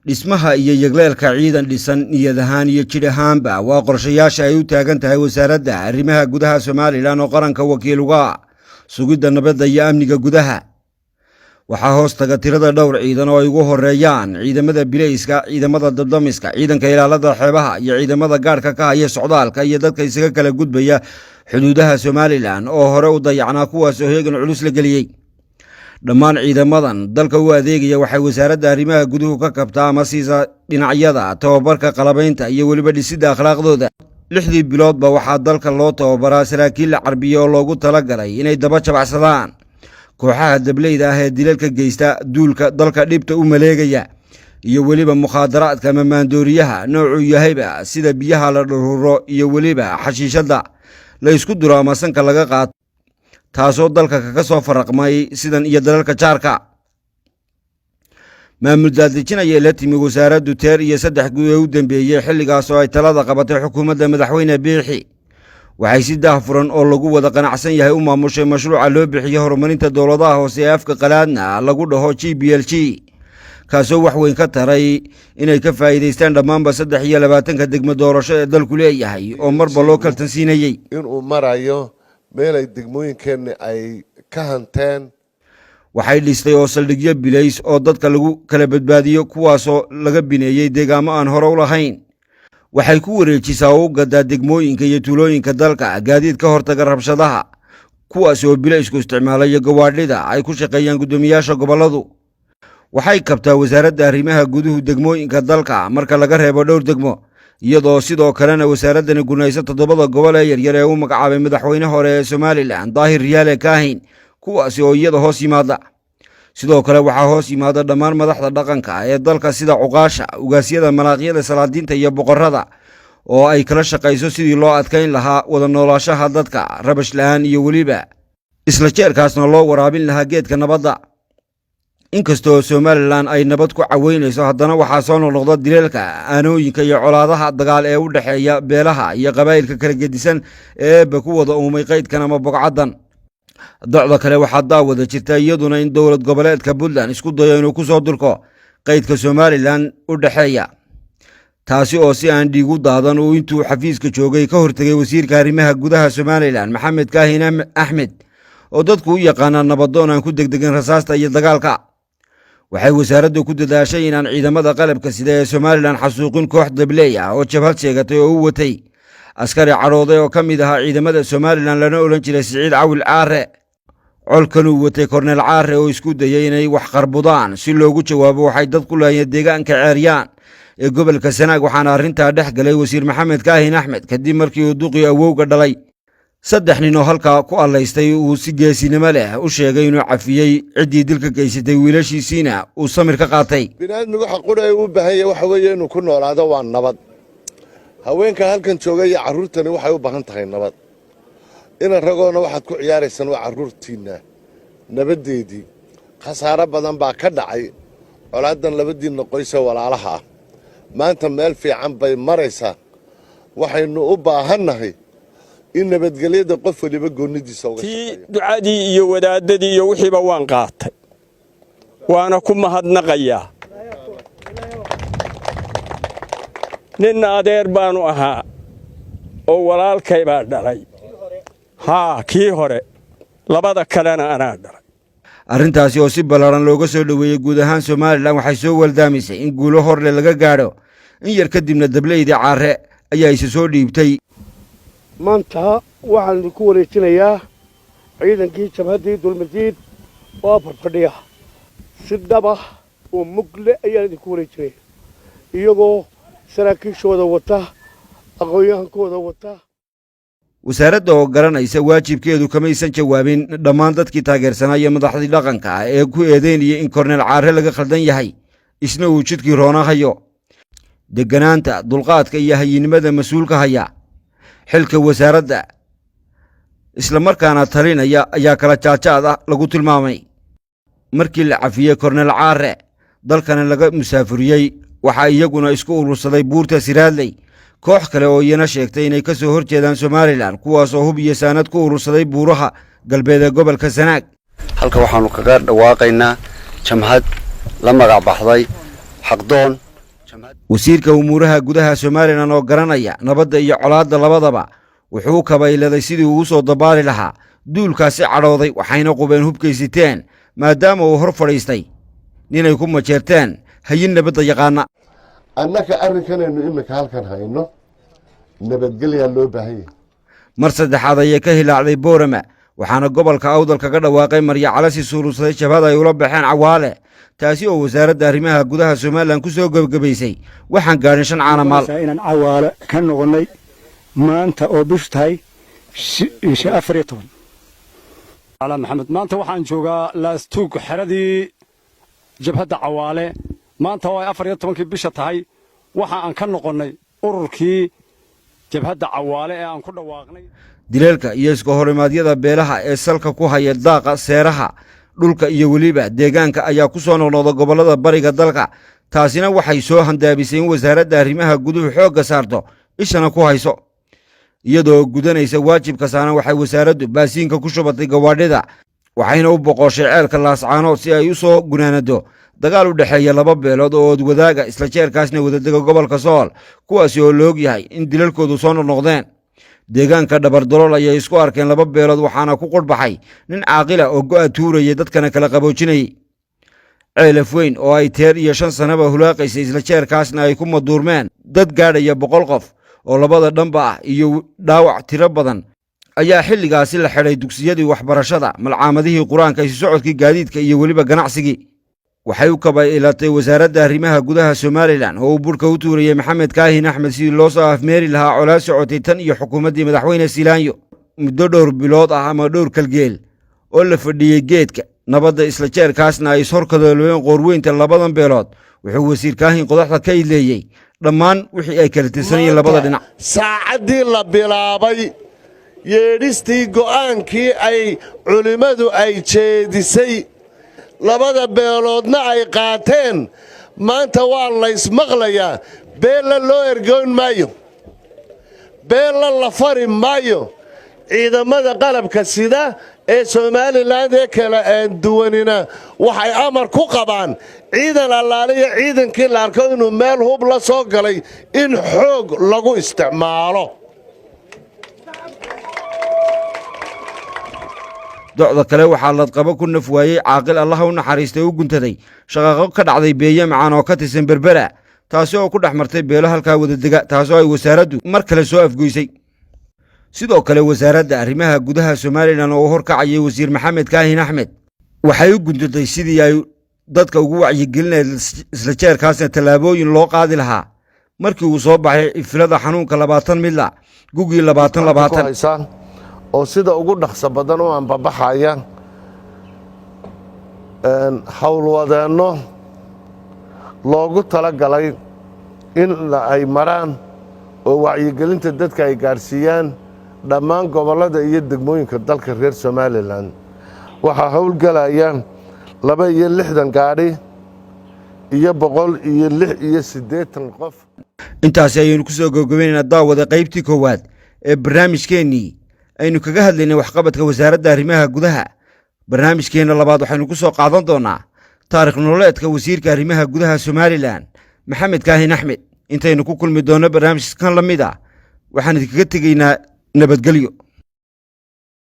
dhismaha iyo yagleelka ciidan dhisan niyad ahaan iyo jidh ahaanba waa qorshayaasha ay u taagan tahay wasaaradda arrimaha gudaha Somaliland oo qaranka wakiil uga sugidda nabadda iyo amniga gudaha. waxaa hoos taga tirada dhowr ciidan oo ay ugu horeeyaan ciidamada bilayska, ciidamada dabdamiska, ciidanka ilaalada xeebaha iyo ciidamada gaarka ka haya socdaalka iyo dadka isaga kala gudbaya xuduudaha Somaliland oo hore u dayacnaa kuwaas oo heegan culus la geliyay. dhammaan ciidamadan dalka u adeegaya waxay wasaaradda arrimaha guduhu ka kabtaa ama siisa dhinacyada tababarka qalabaynta iyo weliba dhisidda akhlaaqdooda. 6 biloodba waxaa dalka loo tababaraa saraakiil la carbiye oo loogu talagalay inay daba jabacsadaan kooxaha dableyda ah ee dilalka geysta, duulka dalka dhibta u maleegaya iyo weliba mukhaadaraadka ama maandooriyaha noocuu yahayba sida biyaha la dhururo iyo weliba xashiishadda la isku duro ama sanka laga qaato, taasoo dalka kaga soo faraqmay sidan iyo dalalka jaarka. maamul daadejinaya la timi wasaaraddu teer iyo 3 guud ee u dambeeyey xilligaas oo ay talada qabatay xukuumadda madaxweyne Biixi. waxay si daahfuran oo lagu wada qanacsan yahay u maamushay mashruuca loo bixiyay horumarinta dowladaha hoose ee afka qalaadna lagu dhaho GBLG, kaasoo wax weyn ka taray inay ka faa'iideystaan dhammaanba 23 degmo doorasho ee dalku leeyahay oo marba loo kaltansiinayay inuu marayo meel ay degmooyinkeenna ay ka hanteen. waxay dhistay oo saldhigyo bilays oo dadka lagu kala badbaadiyo kuwaasoo laga bineeyey deegaamo aan hore u lahayn. waxay ku wareejisaa oo u gadaa degmooyinka iyo tuulooyinka dalka gaadiid ka hortaga rabshadaha, kuwaas oo bilaysku isticmaalayo gawaadhida ay ku shaqeeyaan guddoomiyaasha gobolladu. waxay kabtaa wasaaradda arrimaha guduhu degmooyinka dalka marka laga reebo dhowr degmo, iyadoo sidoo kalena wasaaraddani gunaysa 7 gobol ee yaryar ee u magacaabay madaxweyne hore ee Somaliland Daahir Riyaale Kaahin, kuwaasi oo iyada hoos yimaada. sidoo kale waxaa hoos yimaada dhammaan madaxda dhaqanka ee dalka sida cuqaasha, ugaasyada, malaaqyada, salaadiinta iyo boqorrada oo ay kala shaqayso sidii loo adkayn lahaa wada noolaanshaha dadka rabash la'aan iyo weliba isla jeerkaasna loo waraabin lahaa geedka nabadda. inkastoo Somaliland ay nabad ku caweynayso, haddana waxaa soo noqnoqda dilalka, aanooyinka iyo colaadaha dagaal ee u dhexeeya beelaha iyo qabaa'ilka kala gedisan ee ku wada uumay qaydkan ama bogcaddan. docda kale waxaa daawada jirta iyaduna in dowlad goboleedka Puntland isku dayo inuu ku soo durko qaydka Somaliland u dhexeeya, taasi oo si aan dhiigu daadan uu intuu xafiiska joogay ka hortagay wasiirka arrimaha gudaha Somaliland Maxamed Kaahin Axmed oo dadku u yaqaanaan nabadoon aan ku degdegin rasaasta iyo dagaalka. waxay wasaaraddu ku dadaashay inaan ciidamada qalabka sida ee Somaliland xasuuqin koox dabley ah oo jabhad sheegatay oo u watay askari cadhooday oo ka mid ahaa ciidamada Somaliland lana odhan jiray Siciid Cawil Caare. colkan uu watay Korneel Caare oo isku dayay inay wax qarbudaan si loogu jawaabo waxay dad ku laayeen deegaanka Ceeryaan ee gobolka Sanaag, waxaana arrintaa dhex galay wasiir Maxamed Kaahin Axmed kadib markii uu duqii awowga dhalay. 3 nin oo halkaa ku allaystay uu si geesinimo leh u sheegay inuu cafiyey ciddii dilka geysatay wiilashiisiina uu samir ka qaatay. bini'aadmigu waxa qura ay u baahan yahay waxa weeye inuu ku noolaado waa nabad. haweenka halkan jooga iyo carruurtani waxay u baahan tahay nabad. ina ragoona waxaad ku ciyaaraysan waa carruurtiinna nabaddeedii. khasaaro badan baa ka dhacay colaadan labadiinna qoysa walaalaha ah. maanta meel fiican bay maraysaa. waxaynu u baahannahay in nabadgelyada qof waliba goonidiisa uga shaqeeyo. ducadii iyo wadaadadii iyo wixiiba waan qaatay, waana ku mahadnaqayaa. nin adeer baanu ahaa oo walaalkay baa dhalay. kii hore, labada kalena anaa dhalay. arrintaasi oo si ballaaran looga soo dhoweeyey guud ahaan Somaliland waxay soo waldaamisay in guulo horle laga gaadho. in yar kadibna dableyda Caare ayaa isa soo dhiibtay. maanta waxaan idinku wareejinayaa ciidankii jabhaddii dulmadiid oo fadhiya si dhaba oo mugle ayaan idinku wareejinaya, iyagoo saraakiishooda wata, aqoon-yahankooda wata. wasaaradda oo garanaysa waajibkeedu kamaysan jawaabin dhammaan dadkii taageersanaya madaxdii dhaqanka ee ku eedeynaya in Korneel Caare laga khaldan yahay, isna uu jidkii roona hayo. deganaanta, dulqaadka iyo hayinimada mas'uulka haya xilka wasaaradda isla markaana talinaya ayaa kala jaajaad ah lagu tilmaamay. markii la cafiyey Korneel Caare dalkana laga musaafuriyey, waxaa iyaguna isku urursaday buurta Siraadley koox kale oo iyana sheegtay inay ka soo horjeedaan Somaliland, kuwaas oo hub iyo saanad ku urursaday buuraha galbeed ee gobolka Sanaag. halka waxaanu kaga dhawaaqaynaa jamhad la magac baxday xaqdoon wasiirka umuuraha gudaha Somaliland oo garanaya nabadda iyo colaadda labadaba wuxuu kabayladay sidii uu soo dabaali lahaa duulkaasi cadhooday waxayna qubeen hubkaysiteen maadaama uu hor fadhiistay ninay ku majeerteen hayin nabadda yaqaana annaka arrinkanaynu imika halkan hayno nabadgelyaa loo baahan yahay mar saddexaad ayay ka hilaacday Boorama waxaana gobolka Awdal kaga dhawaaqay Marya Calasi suuruusay jabhada ay ula baxeen Cawaale taasi oo wasaaradda arrimaha gudaha Somaliland ku soo gabagabaysay waxaan gaarin 5 caanamaal inaan Cawaale ka noqonay maanta oo bishtahay 14 ala maxamed maanta waxaan joogaa laastuug xeradii jabhada Cawaale maanta oo 14 bisha tahay waxa aan ka noqonay ururkii jabhada Cawaale ee aan ku dhawaaqnay dileelka iyo iska horimaadyada beelaha ee salka ku haya daaqa seeraha dhulka iyo waliba deegaanka ayaa ku soo noqnoqda gobolada bariga dalka taasina waxay soo handaabisay in wasaaradda arrimaha guduhu xoogga saarto ishana ku hayso iyadoo gudanaysa waajibka saaran waxay wasaaraddu baasiinka ku shubatay gawaadhida waxayna u boqoshay ceelka Laascaanood si ay u soo gunaanado dagaal u dhaxeeya laba beelood oo wadaaga isla jeerkaasna wadadaga gobolka Sool kuwaas oo loog yahay in dilalkoodu soo noqdeen deegaanka Dabardolol ayay isku arkeen laba beelood waxaana ku qurbaxay nin caaqila oo go'a tuurayay dadkana kala qaboojinay ceelaf weyn oo ay teer iyo 5 sanaba hulaaqaysay isla jeerkaasna ay ku maduurmeen dad gaadhaya 100 qof oo labada dhanba ah iyo dhaawac tiro badan ayaa xilligaasi la xidhay dugsiyadii waxbarashada malcaamadihii quraanka iyo socodkii gaadiidka iyo waliba ganacsigii waxay u kabaylatay wasaaradda arrimaha gudaha Somaliland oo burka u tuurayay Maxamed Kaahin Axmed si loo soo afmeeri lahaa colaad socotay tan iyo xukuumaddii madaxweyne Silaanyo muddo dhowr bilood ah ama dhowr kalgeel oo la fadhiyay geedka nabadda isla jeerkaasna ay horkadooleen qoorweynta labadan beelood wuxuu wasiir Kaahin qodaxda ka ileeyay dhammaan wixii ay kala tirsanayeen labada dhinac saacadii la bilaabay yeedhistii go'aankii ay culimadu ay jeedisay labada beeloodna ay qaateen maanta waa la ismaqlayaa beella loo ergoyn maayo beella la fari maayo ciidamada qalabka sida ee Somaliland ee kala duwanina waxay amar ku qabaan ciidan allaaliya ciidankii la arko inuu meel hub la soo galay in xoog lagu isticmaalo docda kale waxaa la qabo ku naf waayay caaqil Allah u naxariistay u guntaday shaqaqo ka dhacday beeye macaan oo ka tirsan Berbera taasi oo ku dhaxmartay beelo halka wadadega taasoo ay wasaaraddu mar kale soo afgoysay sidoo kale wasaaradda arrimaha gudaha Somaliland oo horkacayay wasiir Maxamed Kaahin Axmed waxay u guntaday sidii ay dadka ugu wacyigelinayeen isla jeerkaasna tallaabooyin loo qaadi lahaa markii uu soo baxay ifilada xanuunka 20 midla gugii 2020 oo sida ugu dhaqso badan oo aan babaxaya hawlwadeenno loogu talagalay in ay maraan oo wacyigelinta dadka ay gaarsiiyaan dhammaan gobolada iyo degmooyinka dalka reer Somaliland waxaa hawlgalaya 62 gaari iyo 186 qof intaas ayaynu ku soo gabagabeynaa daawada qaybtii koowaad ee barnaamijkeennii aynu kaga hadlaynay waxqabadka wasaaradda arrimaha gudaha barnaamijkeena labaad waxaynu ku soo qaadan doonaa taariikh nololeedka wasiirka arrimaha gudaha Somaliland Maxamed Kaahin Axmed intaynu ku kulmi doono barnaamijkan la mid ah waxaan idinkaga tegaynaa nabadgelyo